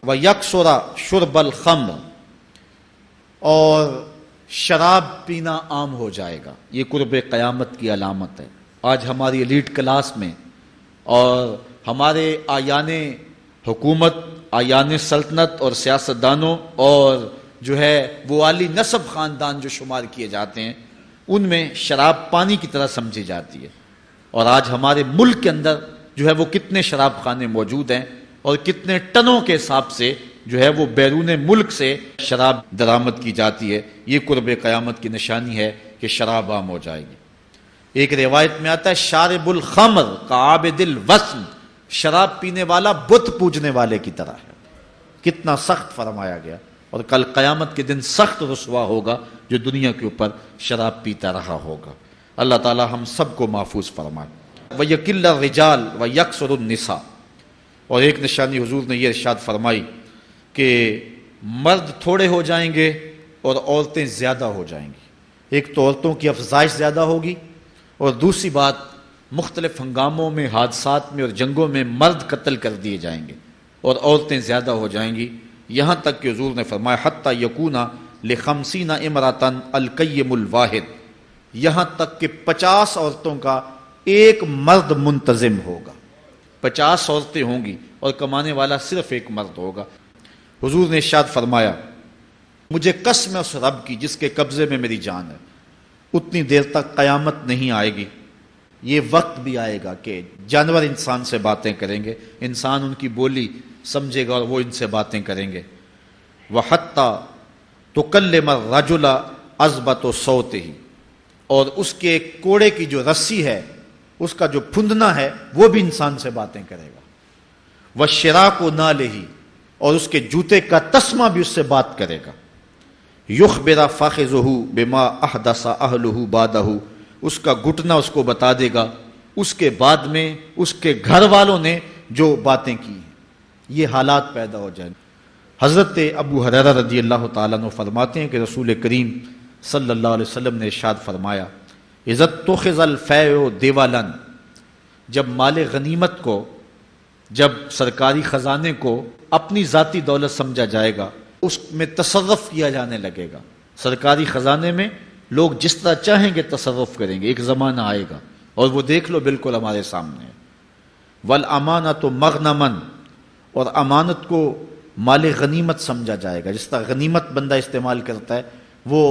وَيَكْثُرَ شُرْبَ الْخَمْرِ، اور شراب پینا عام ہو جائے گا۔ یہ قرب قیامت کی علامت ہے۔ آج ہماری ایلیٹ کلاس میں اور ہمارے آیان حکومت، آیان سلطنت اور سیاستدانوں اور جو ہے وہ عالی نسب خاندان جو شمار کیے جاتے ہیں، ان میں شراب پانی کی طرح سمجھی جاتی ہے۔ اور آج ہمارے ملک کے اندر جو ہے وہ کتنے شراب خانے موجود ہیں اور کتنے ٹنوں کے حساب سے جو ہے وہ بیرون ملک سے شراب درآمد کی جاتی ہے۔ یہ قرب قیامت کی نشانی ہے کہ شراب عام ہو جائے گی۔ ایک روایت میں آتا ہے شارب الخمر کعابد الوثن، شراب پینے والا بت پوجنے والے کی طرح ہے۔ کتنا سخت فرمایا گیا، اور کل قیامت کے دن سخت رسوا ہوگا جو دنیا کے اوپر شراب پیتا رہا ہوگا۔ اللہ تعالی ہم سب کو محفوظ فرمائے۔ وَيَقِلَّ الرِّجَالُ وَيَكْثُرُ النِّسَاءُ، اور ایک نشانی حضور نے یہ ارشاد فرمائی کہ مرد تھوڑے ہو جائیں گے اور عورتیں زیادہ ہو جائیں گی۔ ایک تو عورتوں کی افزائش زیادہ ہوگی، اور دوسری بات مختلف ہنگاموں میں، حادثات میں اور جنگوں میں مرد قتل کر دیے جائیں گے اور عورتیں زیادہ ہو جائیں گی، یہاں تک کہ حضور نے فرمایا حتی یکون ل50 امرأۃ القیم الواحد، یہاں تک کہ 50 عورتوں کا ایک مرد منتظم ہوگا۔ 50 عورتیں ہوں گی اور کمانے والا صرف ایک مرد ہوگا۔ حضور نے ارشاد فرمایا مجھے قسم ہے اس رب کی جس کے قبضے میں میری جان ہے، اتنی دیر تک قیامت نہیں آئے گی، یہ وقت بھی آئے گا کہ جانور انسان سے باتیں کریں گے، انسان ان کی بولی سمجھے گا اور وہ ان سے باتیں کریں گے۔ وَحَتَّى تُكَلِّمَ الرَّجُلَ عَذْبَةُ صَوْتِهِ، اور اس کے کوڑے کی جو رسی ہے، اس کا جو پھندنا ہے، وہ بھی انسان سے باتیں کرے گا۔ وَالشِّرَاكُ نَالِهِ، اور اس کے جوتے کا تسمہ بھی اس سے بات کرے گا۔ يُخْبِرَ فَخِذُهُ بِمَا أَحْدَثَ أَهْلُهُ بَعْدَهُ، اس کا گھٹنا اس کو بتا دے گا اس کے بعد میں اس کے گھر والوں نے جو باتیں کی ہیں۔ یہ حالات پیدا ہو جائیں۔ حضرت ابو ہریرہ رضی اللہ تعالیٰ عنہ فرماتے ہیں کہ رسول کریم صلی اللہ علیہ وسلم نے ارشاد فرمایا اذا اتخذ الفیء دیوالا، جب مال غنیمت کو، جب سرکاری خزانے کو اپنی ذاتی دولت سمجھا جائے گا، اس میں تصرف کیا جانے لگے گا۔ سرکاری خزانے میں لوگ جس طرح چاہیں گے تصرف کریں گے، ایک زمانہ آئے گا، اور وہ دیکھ لو بالکل ہمارے سامنے ہے۔ والامانۃ مغنما، اور امانت کو مال غنیمت سمجھا جائے گا۔ جس طرح غنیمت بندہ استعمال کرتا ہے، وہ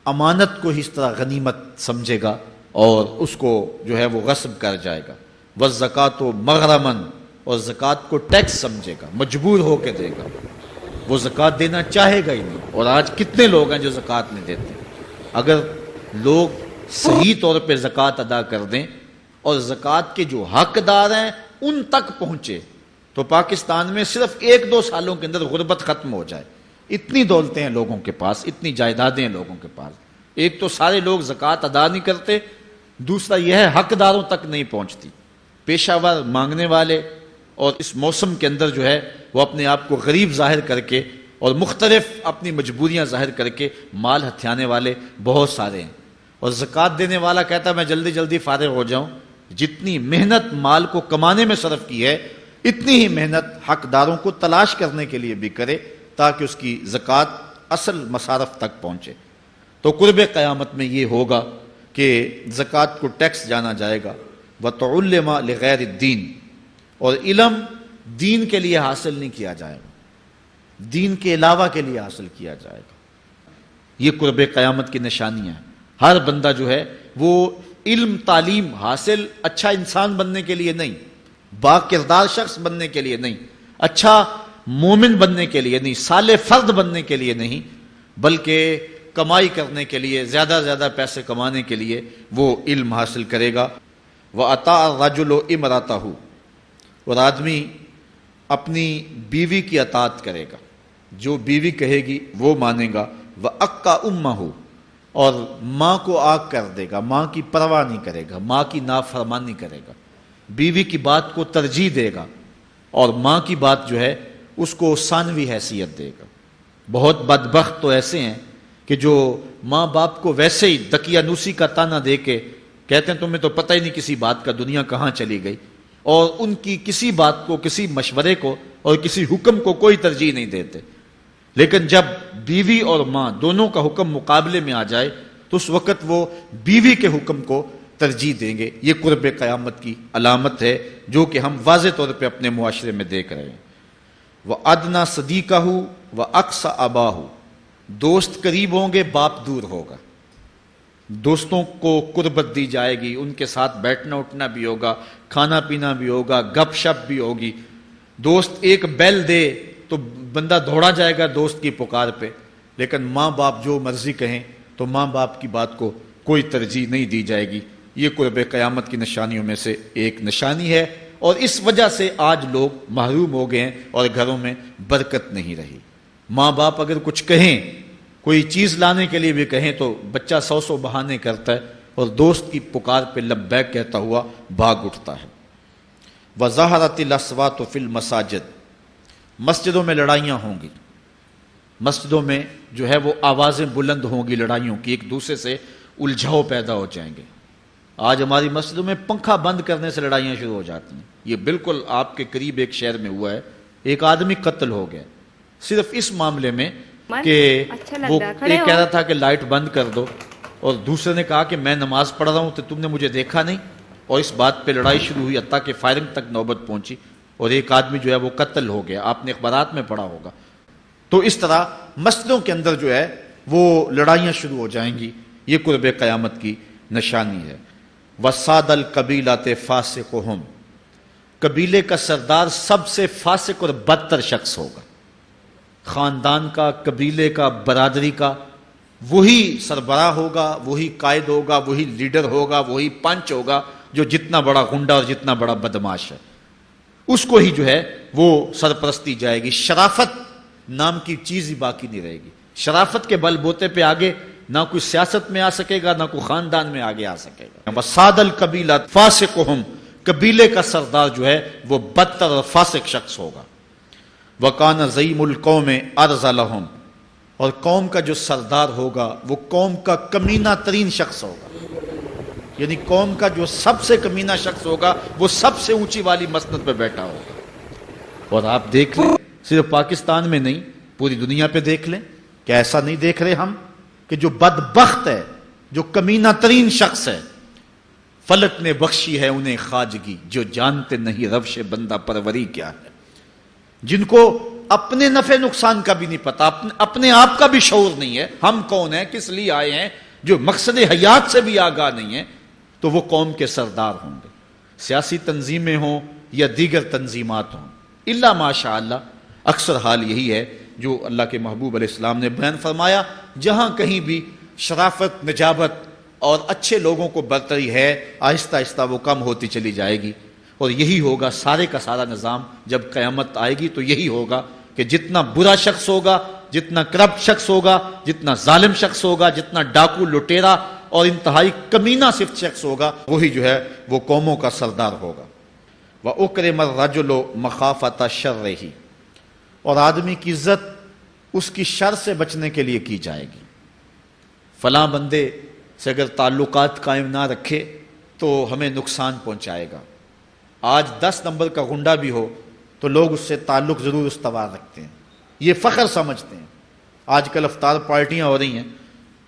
امانت کو ہی اس طرح غنیمت سمجھے گا اور اس کو جو ہے وہ غصب کر جائے گا۔ والزکوٰۃ مغرما، اور زکوٰۃ کو ٹیکس سمجھے گا، مجبور ہو کے دے گا، وہ زکوٰۃ دینا چاہے گا ہی نہیں۔ اور آج کتنے لوگ ہیں جو زکوٰۃ نہیں دیتے؟ اگر لوگ صحیح طور پہ زکوٰۃ ادا کر دیں اور زکوٰۃ کے جو حقدار ہیں ان تک پہنچے تو پاکستان میں صرف 1-2 سالوں کے اندر غربت ختم ہو جائے۔ اتنی دولتیں ہیں لوگوں کے پاس، اتنی جائیدادیں ہیں لوگوں کے پاس۔ ایک تو سارے لوگ زکوٰۃ ادا نہیں کرتے، دوسرا یہ ہے حقداروں تک نہیں پہنچتی۔ پیشہ ور مانگنے والے اور اس موسم کے اندر جو ہے وہ اپنے آپ کو غریب ظاہر کر کے اور مختلف اپنی مجبوریاں ظاہر کر کے مال ہتھیانے والے بہت سارے ہیں، اور زکوٰۃ دینے والا کہتا ہے میں جلدی جلدی فارغ ہو جاؤں۔ جتنی محنت مال کو کمانے میں صرف کی ہے، اتنی ہی محنت حقداروں کو تلاش کرنے کے لیے بھی کرے تاکہ اس کی زکوٰۃ اصل مصارف تک پہنچے۔ تو قرب قیامت میں یہ ہوگا کہ زکوٰۃ کو ٹیکس جانا جائے گا۔ وَتُعَلَّمَ لِغَيْرِ الدِّينِ، اور علم دین کے لیے حاصل نہیں کیا جائے گا، دین کے علاوہ کے لیے حاصل کیا جائے گا۔ یہ قرب قیامت کی نشانیاں ہیں۔ ہر بندہ جو ہے وہ علم تعلیم حاصل اچھا انسان بننے کے لیے نہیں، با کردار شخص بننے کے لیے نہیں، اچھا مومن بننے کے لیے نہیں، صالح فرد بننے کے لیے نہیں، بلکہ کمائی کرنے کے لیے، زیادہ سے زیادہ پیسے کمانے کے لیے وہ علم حاصل کرے گا۔ وَأَطَاعَ الرَّجُلُ امْرَأَتَهُ، اور آدمی اپنی بیوی کی اطاعت کرے گا، جو بیوی کہے گی وہ مانے گا۔ وَأَقَّى أُمَّهُ، اور ماں کو آگ کر دے گا، ماں کی پرواہ نہیں کرے گا، ماں کی نافرمانی کرے گا، بیوی کی بات کو ترجیح دے گا، اور ماں کی بات جو ہے اس کو ثانوی حیثیت دے گا۔ بہت بدبخت تو ایسے ہیں کہ جو ماں باپ کو ویسے ہی دقیانوسی کا تانا دے کے کہتے ہیں تمہیں تو پتہ ہی نہیں کسی بات کا، دنیا کہاں چلی گئی، اور ان کی کسی بات کو، کسی مشورے کو اور کسی حکم کو کوئی ترجیح نہیں دیتے، لیکن جب بیوی اور ماں دونوں کا حکم مقابلے میں آ جائے تو اس وقت وہ بیوی کے حکم کو ترجیح دیں گے۔ یہ قرب قیامت کی علامت ہے جو کہ ہم واضح طور پہ اپنے معاشرے میں دیکھ رہے ہیں۔ وَأَدْنَا صَدِيقَهُ وَأَقْصَى أَبَاهُ، دوست قریب ہوں گے، باپ دور ہوگا۔ دوستوں کو قربت دی جائے گی، ان کے ساتھ بیٹھنا اٹھنا بھی ہوگا، کھانا پینا بھی ہوگا، گپ شپ بھی ہوگی۔ دوست ایک بیل دے تو بندہ دوڑا جائے گا دوست کی پکار پہ، لیکن ماں باپ جو مرضی کہیں تو ماں باپ کی بات کو کوئی ترجیح نہیں دی جائے گی۔ یہ قرب قیامت کی نشانیوں میں سے ایک نشانی ہے، اور اس وجہ سے آج لوگ محروم ہو گئے ہیں اور گھروں میں برکت نہیں رہی۔ ماں باپ اگر کچھ کہیں، کوئی چیز لانے کے لیے بھی کہیں تو بچہ 100 بہانے کرتا ہے اور دوست کی پکار پہ لبیک کہتا ہوا بھاگ اٹھتا ہے۔ وَظَهَرَتِ الْأَصْوَاتُ فِي الْمَسَاجِدِ، مسجدوں میں لڑائیاں ہوں گی، مسجدوں میں جو ہے وہ آوازیں بلند ہوں گی لڑائیوں کی، ایک دوسرے سے الجھاؤ پیدا ہو جائیں گے۔ آج ہماری مسجدوں میں پنکھا بند کرنے سے لڑائیاں شروع ہو جاتی ہیں۔ یہ بالکل آپ کے قریب ایک شہر میں ہوا ہے، ایک آدمی قتل ہو گیا صرف اس معاملے میں کہ وہ ایک کہہ رہا تھا کہ لائٹ بند کر دو، اور دوسرے نے کہا کہ میں نماز پڑھ رہا ہوں تو تم نے مجھے دیکھا نہیں، اور اس بات پہ لڑائی شروع ہوئی، حتیٰ کہ فائرنگ تک نوبت پہنچی، اور ایک آدمی جو ہے وہ قتل ہو گیا۔ آپ نے اخبارات میں پڑھا ہوگا۔ تو اس طرح مسجدوں کے اندر جو ہے وہ لڑائیاں شروع ہو جائیں گی، یہ قرب قیامت کی نشانی ہے۔ وَسَادَ الْقَبِيلَةِ فَاسِقُهُمْ، قبیلے کا سردار سب سے فاسق اور بدتر شخص ہوگا۔ خاندان کا، قبیلے کا، برادری کا وہی سربراہ ہوگا، وہی قائد ہوگا، وہی لیڈر ہوگا، وہی پنچ ہوگا جو جتنا بڑا غنڈہ اور جتنا بڑا بدماش ہے اس کو ہی جو ہے وہ سرپرستی جائے گی۔ شرافت نام کی چیز ہی باقی نہیں رہے گی۔ شرافت کے بل بوتے پہ آگے نہ کوئی سیاست میں آ سکے گا، نہ کوئی خاندان میں آگے آ سکے گا۔ وَسَادَ الْقَبِيلَةِ فَاسِقُهُمْ، قبیلے کا سردار جو ہے وہ بدتر اور فاسق شخص ہوگا۔ وَكَانَ زَعِيمُ الْقَوْمِ أَرْذَلَهُمْ، اور قوم کا جو سردار ہوگا وہ قوم کا کمینہ ترین شخص ہوگا، یعنی قوم کا جو سب سے کمینہ شخص ہوگا وہ سب سے اونچی والی مسند پہ بیٹھا ہوگا۔ اور آپ دیکھ لیں، صرف پاکستان میں نہیں پوری دنیا پہ دیکھ لیں، کیا ایسا نہیں دیکھ رہے ہم کہ جو بدبخت ہے، جو کمینہ ترین شخص ہے، فلک نے بخشی ہے انہیں خواجگی، جو جانتے نہیں روش بندہ پروری کیا ہے، جن کو اپنے نفع نقصان کا بھی نہیں پتا، اپنے آپ کا بھی شعور نہیں ہے، ہم کون ہیں، کس لیے آئے ہیں، جو مقصد حیات سے بھی آگاہ نہیں ہے، تو وہ قوم کے سردار ہوں گے۔ سیاسی تنظیمیں ہوں یا دیگر تنظیمات ہوں، الا ماشاء اللہ اکثر حال یہی ہے جو اللہ کے محبوب علیہ السلام نے بیان فرمایا، جہاں کہیں بھی شرافت، نجابت اور اچھے لوگوں کو برتری ہے، آہستہ آہستہ وہ کم ہوتی چلی جائے گی، اور یہی ہوگا سارے کا سارا نظام جب قیامت آئے گی تو یہی ہوگا کہ جتنا برا شخص ہوگا، جتنا کرپٹ شخص ہوگا، جتنا ظالم شخص ہوگا، جتنا ڈاکو لٹیرا اور انتہائی کمینہ صفت شخص ہوگا، وہی جو ہے وہ قوموں کا سردار ہوگا۔ وَأُكْرِمَ الرَّجُلُ مَخَافَةَ شَرِّهِ، اور آدمی کی عزت اس کی شر سے بچنے کے لیے کی جائے گی۔ فلاں بندے سے اگر تعلقات قائم نہ رکھے تو ہمیں نقصان پہنچائے گا۔ آج 10 نمبر کا غنڈہ بھی ہو تو لوگ اس سے تعلق ضرور استوار رکھتے ہیں، یہ فخر سمجھتے ہیں۔ آج کل افطار پارٹیاں ہو رہی ہیں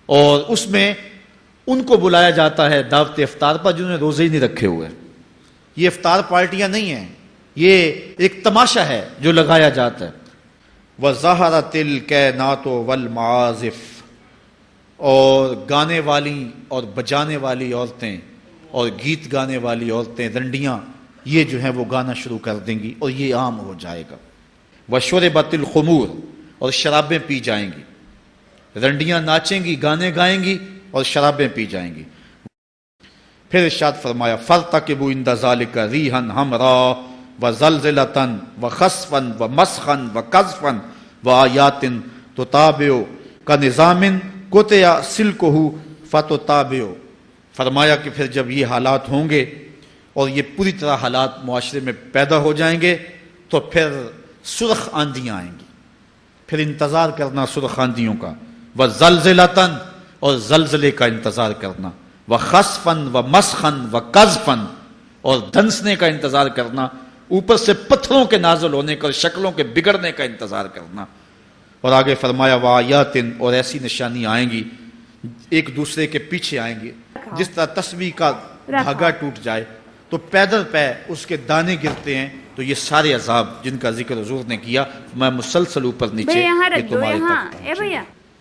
اور اس میں ان کو بلایا جاتا ہے دعوت افطار پر جنہوں نے روزے ہی نہیں رکھے ہوئے۔ یہ افطار پارٹیاں نہیں ہیں، یہ ایک تماشا ہے جو لگایا جاتا ہے۔ وَظَهَرَتِ الْكَيْنَاتُ وَالْمَعَازِفُ، اور گانے والی اور بجانے والی عورتیں اور گیت گانے والی عورتیں، رنڈیاں، یہ جو ہیں وہ گانا شروع کر دیں گی اور یہ عام ہو جائے گا۔ وَشُرِبَتِ الْخُمُورُ، اور شرابیں پی جائیں گی، رنڈیاں ناچیں گی، گانے گائیں گی اور شرابیں پی جائیں گی۔ پھر ارشاد فرمایا فَارْتَقِبُوا عِنْدَ ذَلِكَ رِيحًا حَمْرَاءَ وَزَلْزَلَةً وَخَسْفًا وَمَسْخًا وَقَذْفًا وَآيَاتٍ تُتَابِعُ كَنِظَامٍ قُطِعَ سِلْكُهُ فَتُتَابِعُ، فرمایا کہ پھر جب یہ حالات ہوں گے اور یہ پوری طرح حالات معاشرے میں پیدا ہو جائیں گے تو پھر سرخ آندیاں آئیں گی، پھر انتظار کرنا سرخ آندیوں کا، وَزَلْزَلَةً، اور زلزلے کا انتظار کرنا، وَخَسْفًا وَمَسْخًا وَقَذْفًا، اور دھنسنے کا انتظار کرنا، اوپر سے پتھروں کے نازل ہونے کا اور شکلوں کے بگڑنے کا انتظار کرنا. اور آگے فرمایا وآیاتن، اور ایسی نشانی آئیں گی ایک دوسرے کے پیچھے آئیں گے، جس طرح تسبیح کا دھاگا ٹوٹ جائے تو پیدل پہ اس کے دانے گرتے ہیں. تو یہ سارے عذاب جن کا ذکر حضور نے کیا، میں مسلسل اوپر نیچے بھئی یہاں یہ رکھ دو، تمہاری یہاں طرف اے بھیا